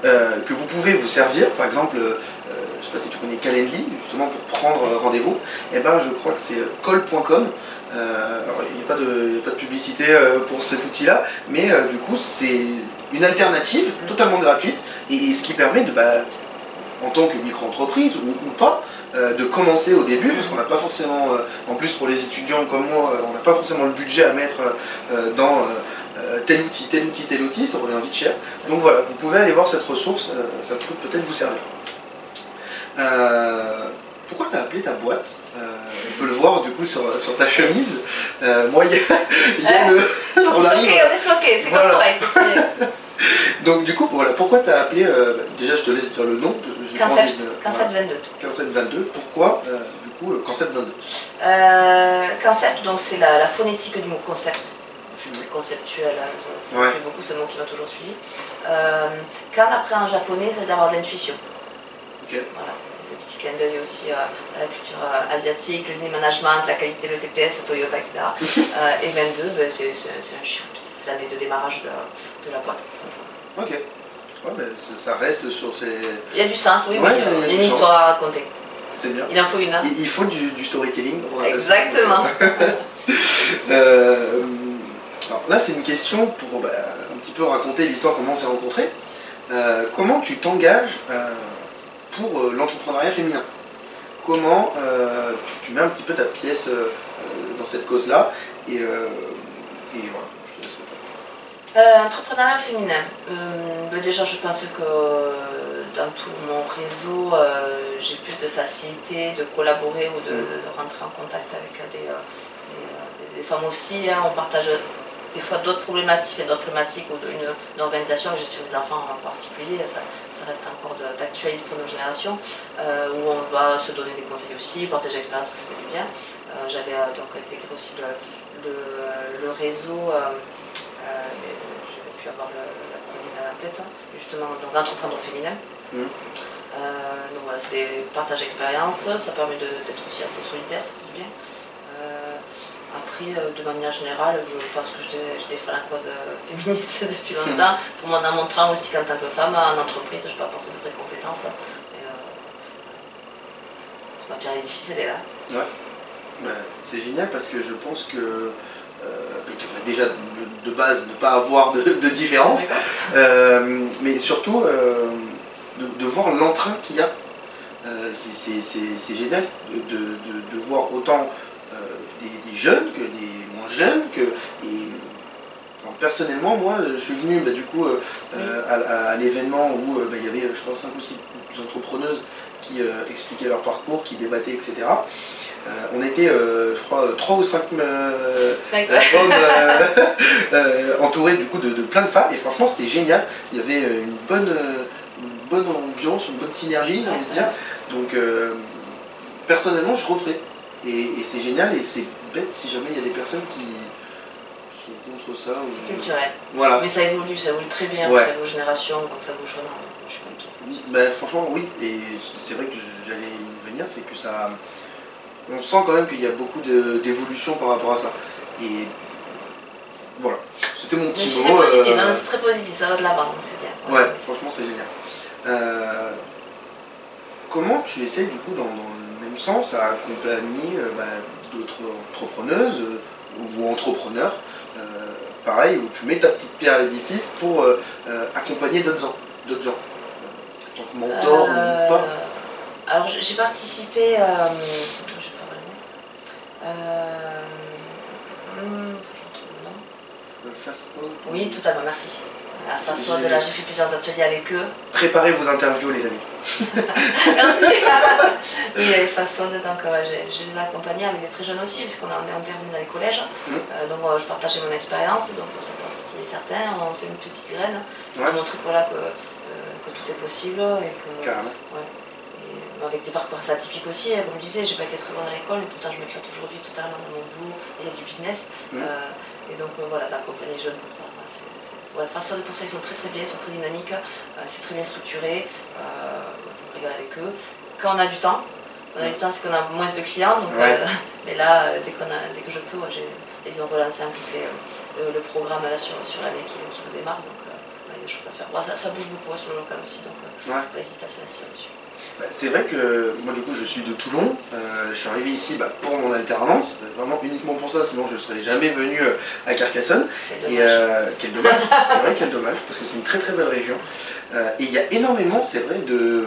[SPEAKER 2] que vous pouvez vous servir. Par exemple, je ne sais pas si tu connais Calendly, justement pour prendre rendez-vous, et ben je crois que c'est call.com. Alors il n'y a pas de publicité pour cet outil là, mais du coup c'est une alternative totalement gratuite, et ce qui permet de, en tant que micro-entreprise ou pas, de commencer au début, parce qu'on n'a pas forcément, en plus pour les étudiants comme moi, on n'a pas forcément le budget à mettre dans tel outil, ça revient vite cher. Donc voilà, vous pouvez aller voir cette ressource, ça peut peut-être vous servir. Pourquoi tu as appelé ta boîte, on peut le voir du coup sur ta chemise. Moi, il y a le... on
[SPEAKER 1] est floqué, c'est voilà. Correct.
[SPEAKER 2] Donc du coup, voilà, pourquoi tu as appelé, déjà je te laisse dire le nom.
[SPEAKER 1] Concept 22.
[SPEAKER 2] Concept 22, pourquoi du coup Concept 22
[SPEAKER 1] Concept, donc c'est la phonétique du mot concept. Je suis très conceptuelle, ça me plaît beaucoup, ce mot qui m'a toujours suivi. Quand après en japonais, ça veut dire avoir de l'intuition.
[SPEAKER 2] Okay.
[SPEAKER 1] Voilà. Ces petits clins d'œil aussi à la culture asiatique, le management, la qualité, le TPS, Toyota, etc. Et 22, c'est un chiffre, c'est l'année de démarrage de la boîte, tout simplement.
[SPEAKER 2] Ok. Ouais, ça reste sur ces...
[SPEAKER 1] Il y a du sens, oui, ouais, il y a une histoire à raconter.
[SPEAKER 2] C'est bien.
[SPEAKER 1] Il en faut une. Hein.
[SPEAKER 2] Il faut du storytelling.
[SPEAKER 1] Exactement.
[SPEAKER 2] Alors là, c'est une question pour un petit peu raconter l'histoire, comment on s'est rencontrés. Comment tu t'engages pour l'entrepreneuriat féminin? Comment tu mets un petit peu ta pièce dans cette cause-là, et voilà, je te laisse répondre.
[SPEAKER 1] Entrepreneuriat féminin. Déjà, je pense que dans tout mon réseau, j'ai plus de facilité de collaborer ou de rentrer en contact avec des femmes aussi. Hein. On partage des fois d'autres problématiques ou une organisation, la gestion des enfants en particulier, ça reste encore d'actualité pour nos générations, où on va se donner des conseils aussi, partager l'expérience, ça fait du bien. J'avais donc intégré aussi le réseau, j'avais pu avoir l'acronyme à la tête, justement, donc entrepreneur féminin. Donc voilà, c'est des partages d'expérience, ça permet d'être aussi assez solidaire, ça fait du bien. Après, de manière générale, je pense que je défends la cause féministe depuis longtemps, pour moi en montrant aussi qu'en tant que femme, en entreprise, je peux apporter de vraies compétences. Ma pierre à l'édifice, elle est là.
[SPEAKER 2] Ouais, c'est génial parce que je pense que il devrait déjà de base ne pas avoir de différence, mais surtout de voir l'entrain qu'il y a. C'est génial de voir autant des jeunes que des moins jeunes. Personnellement, moi, je suis venu du coup à l'événement où il y avait, je crois, 5 ou 6 entrepreneuses qui expliquaient leur parcours, qui débattaient, etc. On était, je crois, 3 ou 5 hommes entourés du coup de plein de femmes, et franchement c'était génial. Il y avait une bonne ambiance, une bonne synergie, j'ai envie de dire. Donc personnellement je referai, et c'est génial, et c'est bête si jamais il y a des personnes qui sont contre ça.
[SPEAKER 1] C'est culturel.
[SPEAKER 2] Voilà.
[SPEAKER 1] Mais ça évolue très bien, ça évolue génération, donc ça bouge vraiment. Je suis pas inquiète.
[SPEAKER 2] Franchement oui, et c'est vrai que j'allais y venir, c'est que ça on sent quand même qu'il y a beaucoup d'évolution par rapport à ça. Et voilà, c'était mon petit mot.
[SPEAKER 1] C'est très positif, ça va de l'avant, donc c'est bien.
[SPEAKER 2] Ouais, franchement c'est génial. Comment tu essaies du coup dans le même sens à accompagner d'autres entrepreneuses ou entrepreneurs, pareil, où tu mets ta petite pierre à l'édifice pour accompagner d'autres gens, en tant que mentor ou pas?
[SPEAKER 1] Alors j'ai participé, je sais pas vraiment. Oui, totalement, merci. La façon de là, j'ai fait plusieurs ateliers avec eux.
[SPEAKER 2] Préparez vos interviews, les amis.
[SPEAKER 1] Merci. Oui, il y a des façons de t'encourager. Je les ai accompagnés avec des très jeunes aussi, puisqu'on est en terminale dans les collèges. Donc je partageais mon expérience, donc ça partie certains, c'est une petite graine. Je leur ai montré voilà, que tout est possible et que.
[SPEAKER 2] Carrément.
[SPEAKER 1] Ouais. Avec des parcours assez atypiques aussi, comme je disais, j'ai pas été très bonne à l'école, et pourtant je m'éclate aujourd'hui totalement dans mon boulot, et il y a du business. Et donc voilà, d'accompagner les jeunes comme ça. Façon de pour ça, ils sont très très bien, ils sont très dynamiques, c'est très bien structuré, on rigole avec eux. Quand on a du temps, c'est qu'on a moins de clients, donc, mais là, dès que je peux, ils ont relancé en plus le programme là, sur l'année qui redémarre, donc il y a des choses à faire. Ça bouge beaucoup sur le local aussi, donc il ne faut pas hésiter à s'investir dessus.
[SPEAKER 2] C'est vrai que moi du coup je suis de Toulon, je suis arrivé ici pour mon alternance, vraiment uniquement pour ça, sinon je ne serais jamais venu à Carcassonne. Quel dommage, c'est vrai, quel dommage, parce que c'est une très très belle région. Et il y a énormément, c'est vrai, de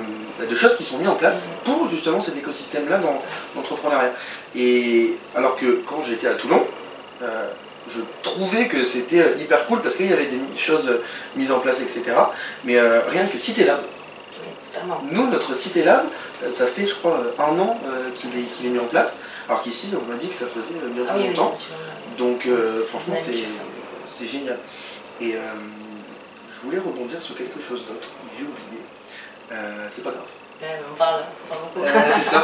[SPEAKER 2] choses qui sont mises en place pour justement cet écosystème-là dans l'entrepreneuriat. Et alors que quand j'étais à Toulon, je trouvais que c'était hyper cool parce qu'il y avait des choses mises en place, etc. Mais rien que Cité Lab. Nous, notre Cité Lab, ça fait je crois 1 an qu'il est mis en place, alors qu'ici on m'a dit que ça faisait bientôt longtemps. Donc franchement c'est génial. Et je voulais rebondir sur quelque chose d'autre, j'ai oublié. C'est pas grave.
[SPEAKER 1] On parle beaucoup.
[SPEAKER 2] C'est ça.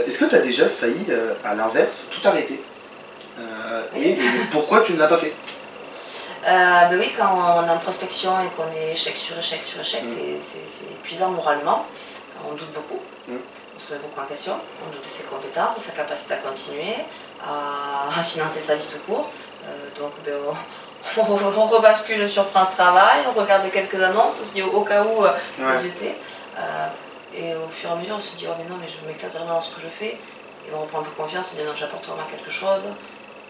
[SPEAKER 2] Est-ce que tu as déjà failli, à l'inverse, tout arrêter et pourquoi tu ne l'as pas fait?
[SPEAKER 1] Oui, quand on est en prospection et qu'on est échec sur échec sur échec, c'est épuisant moralement. On doute beaucoup, on se met beaucoup en question, on doute de ses compétences, de sa capacité à continuer, à financer sa vie tout court. Donc on rebascule sur France Travail, on regarde quelques annonces, on se dit au cas où hésiter. Et au fur et à mesure, on se dit oh mais non, mais je m'éclate vraiment dans ce que je fais. Et on reprend un peu confiance, on dit non, j'apporte vraiment quelque chose.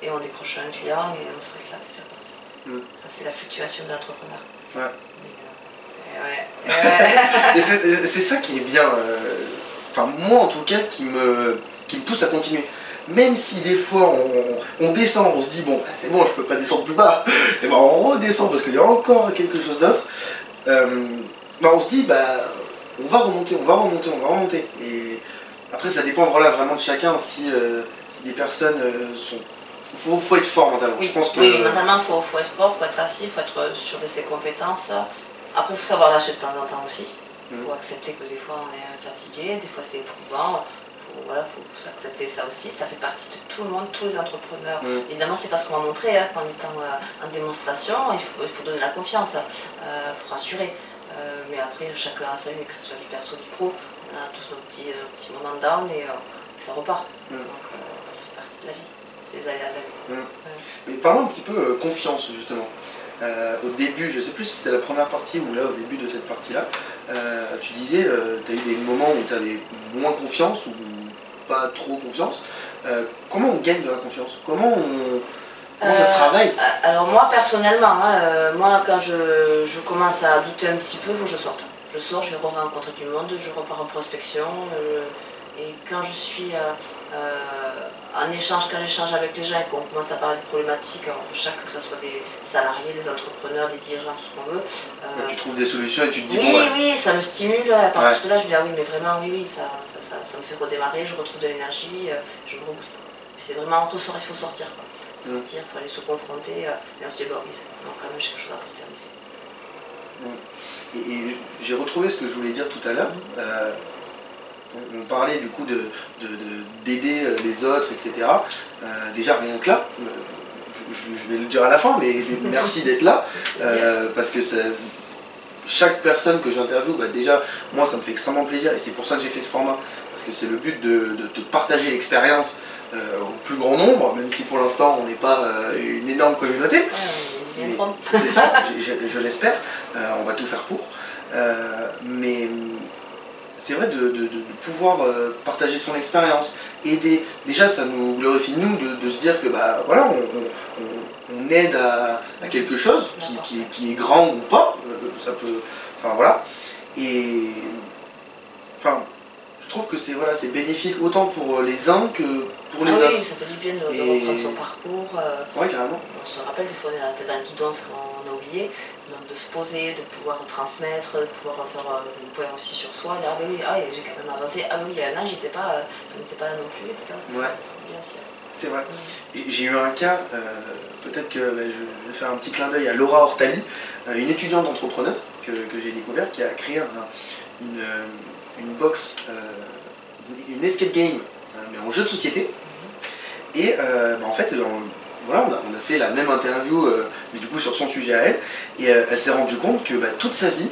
[SPEAKER 1] Et on décroche un client et on se réclate et c'est reparti. Ça, c'est la fluctuation de l'entrepreneur.
[SPEAKER 2] Et c'est ça qui est bien, enfin moi en tout cas, qui me pousse à continuer. Même si des fois on descend, on se dit bon, c'est bon, je peux pas descendre plus bas, et ben on redescend parce qu'il y a encore quelque chose d'autre. On se dit on va remonter. Et après ça dépend vraiment de chacun si des personnes sont... Faut être fort mentalement.
[SPEAKER 1] Oui,
[SPEAKER 2] je pense que...
[SPEAKER 1] oui, mentalement, il faut être fort, il faut être assis, il faut être sûr de ses compétences. Après, il faut savoir lâcher de temps en temps aussi. Il faut accepter que des fois on est fatigué, des fois c'est éprouvant. Faut accepter ça aussi. Ça fait partie de tout le monde, tous les entrepreneurs. Évidemment, c'est pas ce qu'on va montrer qu'en étant en démonstration, il faut donner la confiance, il faut rassurer. Mais après, chacun a sa vie, que ce soit du perso, du pro. On a tous nos petits moments de down et ça repart. Donc, ça fait partie de la vie. C'est les aléas de la vie.
[SPEAKER 2] Mais parlons un petit peu confiance justement. Au début, je sais plus si c'était la première partie ou là au début de cette partie-là, tu disais, tu as eu des moments où tu avais moins confiance ou pas trop confiance. Comment on gagne de la confiance? Comment ça se travaille?
[SPEAKER 1] Alors moi personnellement, moi quand je commence à douter un petit peu, il faut que je sorte. Je sors, je vais rencontrer du monde, je repars en prospection. Et quand je suis en échange, quand j'échange avec les gens et qu'on commence à parler de problématiques, que ce soit des salariés, des entrepreneurs, des dirigeants, tout ce qu'on veut.
[SPEAKER 2] Tu trouves des solutions et tu te dis
[SPEAKER 1] oui, ça me stimule. À partir de là, je me dis oui, mais vraiment, ça me fait redémarrer, je retrouve de l'énergie, je me rebooste. C'est vraiment il faut sortir. Il faut aller se confronter. Et on se dit oui, quand même, j'ai quelque chose à apporter en
[SPEAKER 2] effet. Et j'ai retrouvé ce que je voulais dire tout à l'heure. On parlait du coup d'aider les autres, etc. Déjà rien que là, je vais le dire à la fin, mais merci d'être là, parce que chaque personne que j'interviewe, bah déjà, moi ça me fait extrêmement plaisir et c'est pour ça que j'ai fait ce format, parce que c'est le but de partager l'expérience au plus grand nombre, même si pour l'instant on n'est pas une énorme communauté. C'est ça, je l'espère, on va tout faire pour. Mais c'est vrai de pouvoir partager son expérience, aider. Déjà ça nous glorifie nous de se dire que bah voilà, on aide à quelque chose qui est grand ou pas, ça peut. Enfin voilà. Et enfin je trouve que c'est voilà, c'est bénéfique autant pour les uns que pour les autres.
[SPEAKER 1] Oui, ça fait du bien de reprendre son parcours.
[SPEAKER 2] Oui, carrément.
[SPEAKER 1] On se rappelle, des fois on est la tête dans le guidon, on a oublié. Donc de se poser, de pouvoir transmettre, de pouvoir faire un point aussi sur soi. Dire, ah ben oui, j'ai quand même avancé. Ah ben oui, il y a un an, je n'étais pas là non plus, etc.
[SPEAKER 2] Ouais.
[SPEAKER 1] C'est bien aussi.
[SPEAKER 2] C'est vrai. J'ai eu un cas, peut-être que je vais faire un petit clin d'œil à Laura Hortali, une étudiante entrepreneuse que j'ai découverte, qui a créé une box, une escape game, mais en jeu de société. Et en fait, voilà, on a fait la même interview, mais du coup sur son sujet à elle, et elle s'est rendue compte que toute sa vie,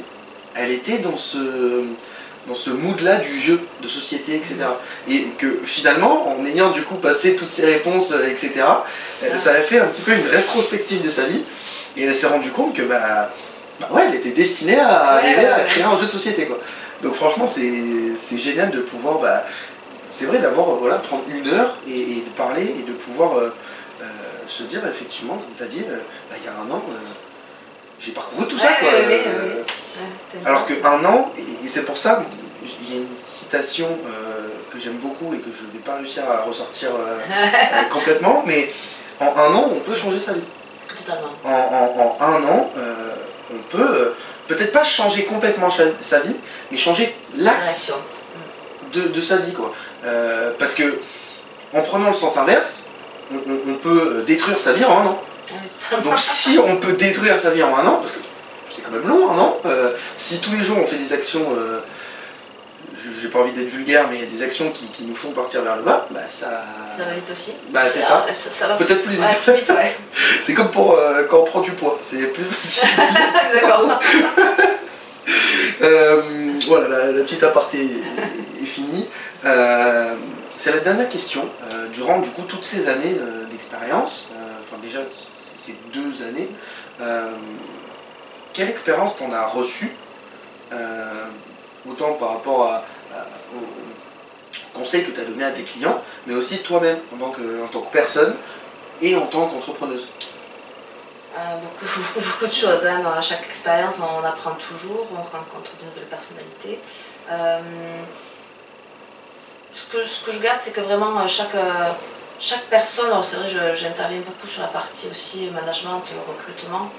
[SPEAKER 2] elle était dans ce mood-là du jeu de société, etc. Et que finalement, en ayant du coup passé toutes ces réponses, etc., ça a fait un petit peu une rétrospective de sa vie, et elle s'est rendue compte que ouais, elle était destinée à arriver à créer un jeu de société, quoi. Donc franchement, c'est génial de pouvoir, c'est vrai d'avoir, voilà, prendre une heure et de parler et de pouvoir se dire effectivement, comme tu as dit, il y a un an, j'ai parcouru tout ça, quoi. Alors qu'un an, et c'est pour ça, il y a une citation que j'aime beaucoup et que je ne vais pas réussir à ressortir complètement, mais en un an, on peut changer sa vie.
[SPEAKER 1] Totalement.
[SPEAKER 2] En un an, on peut peut-être pas changer complètement sa vie, mais changer l'axe de sa vie, quoi. Parce que en prenant le sens inverse, on peut détruire sa vie en un an. Donc si on peut détruire sa vie en un an, parce que c'est quand même long un an, si tous les jours on fait des actions, j'ai pas envie d'être vulgaire, mais des actions qui nous font partir vers le bas, ça
[SPEAKER 1] va vite aussi.
[SPEAKER 2] C'est ça. Peut-être plus vite.
[SPEAKER 1] Plus vite, ouais.
[SPEAKER 2] C'est comme pour quand on prend du poids, c'est plus facile.
[SPEAKER 1] D'accord.
[SPEAKER 2] Voilà, la petite aparté est finie. C'est la dernière question. Durant du coup toutes ces années d'expérience, enfin déjà ces 2 années, quelle expérience t'en as reçue, autant par rapport aux conseils que tu as donnés à tes clients, mais aussi toi-même en tant que personne et en tant qu'entrepreneuse?
[SPEAKER 1] Beaucoup de choses. Hein. Dans chaque expérience, on apprend toujours, on rencontre de nouvelles personnalités. Ce que je garde, c'est que vraiment chaque personne, c'est vrai, j'interviens beaucoup sur la partie aussi management, recrutement,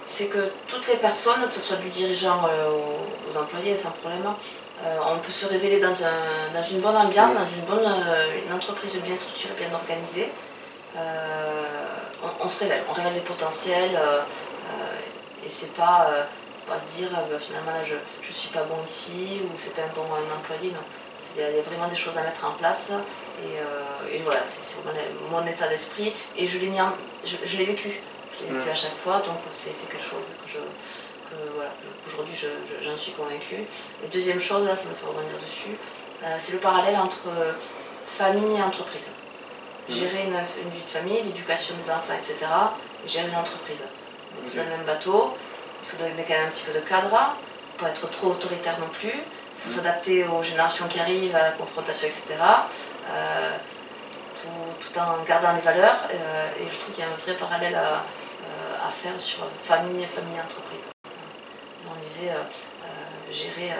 [SPEAKER 1] c'est que toutes les personnes, que ce soit du dirigeant aux employés, sans problème, on peut se révéler dans une bonne ambiance, dans une entreprise bien structurée, bien organisée. On se révèle, on révèle les potentiels, et c'est pas, faut pas se dire finalement là, je suis pas bon ici ou c'est pas un bon employé, non. Il y a vraiment des choses à mettre en place et voilà, c'est vraiment mon état d'esprit et je l'ai vécu. Je l'ai vécu à chaque fois, donc c'est quelque chose voilà, aujourd'hui j'en suis convaincue. Et deuxième chose, là ça me fait revenir dessus, c'est le parallèle entre famille et entreprise. Gérer une vie de famille, l'éducation des enfants, etc. Et gérer une entreprise. On est tous dans le même bateau, il faut donner quand même un petit peu de cadre, il ne faut pas être trop autoritaire non plus, il faut s'adapter aux générations qui arrivent, à la confrontation, etc. Tout en gardant les valeurs, et je trouve qu'il y a un vrai parallèle à faire sur famille et entreprise. On disait gérer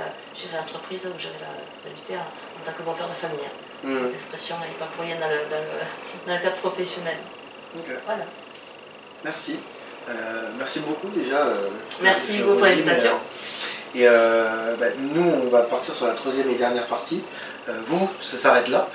[SPEAKER 1] l'entreprise ou gérer la vie en tant que bon père de famille. L'expression n'est pas pour rien dans le cadre professionnel.
[SPEAKER 2] Okay.
[SPEAKER 1] Voilà.
[SPEAKER 2] Merci. Merci beaucoup déjà.
[SPEAKER 1] Merci Hugo pour l'invitation.
[SPEAKER 2] Et nous, on va partir sur la troisième et dernière partie. Vous, ça s'arrête là.